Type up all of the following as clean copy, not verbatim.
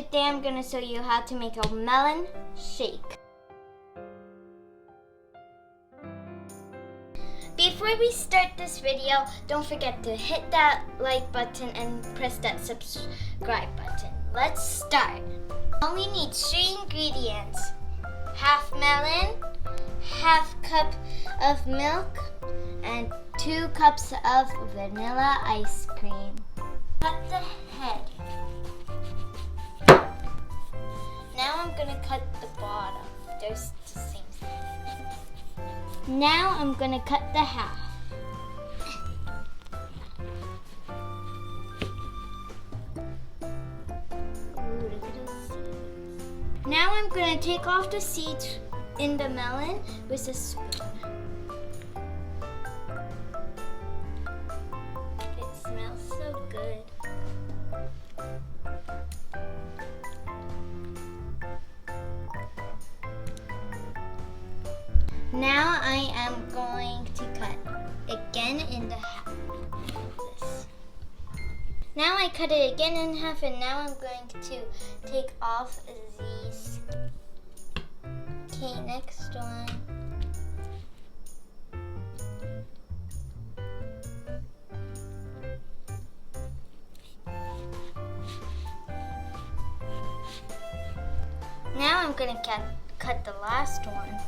Today I'm going to show you how to make a melon shake. Before we start this video, don't forget to hit that like button and press that subscribe button. Let's start. All we need 3 ingredients: half melon, half cup of milk, and 2 cups of vanilla ice cream. Cut the head. Now I'm gonna cut the bottom. There's the same thing. Now I'm gonna cut the half. Ooh, look at those seeds. Now I'm gonna take off the seeds in the melon with a spoon. It smells so good. Now I am going to cut again in the half. This. Now I cut it again in half, and now I'm going to take off these. Okay, next one. Now I'm going to cut the last one.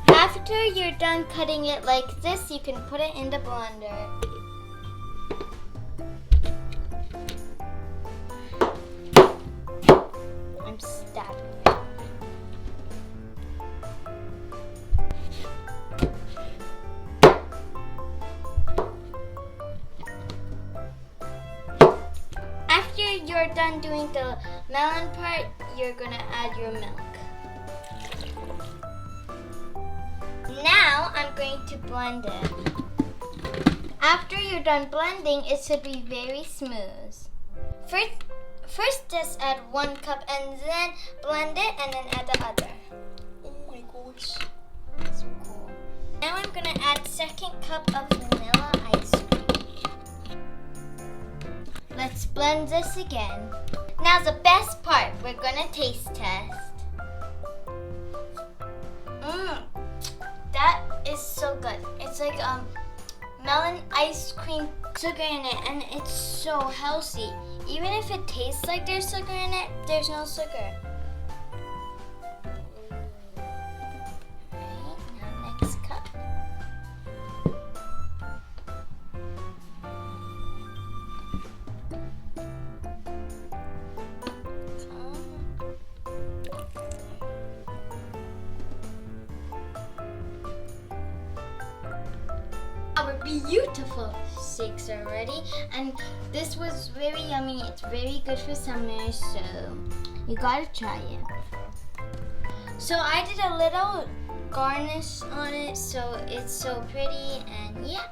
After you're done cutting it like this, you can put it in the blender. I'm stabbing it. After you're done doing the melon part, you're gonna add your milk. Now I'm going to blend it. After you're done blending, it should be very smooth. First just add 1 cup and then blend it and then add the other. Oh my gosh, that's so cool. Now I'm gonna add 2nd cup of vanilla ice cream. Let's blend this again. Now the best part, we're gonna taste test. That is so good. It's like melon ice cream, sugar in it, and it's so healthy. Even if it tastes like there's sugar in it, there's no sugar. Alright, now next cup. Our beautiful shakes are ready, and this was very yummy. It's very good for summer, so you gotta try it. So I did a little garnish on it, so it's so pretty, and yeah.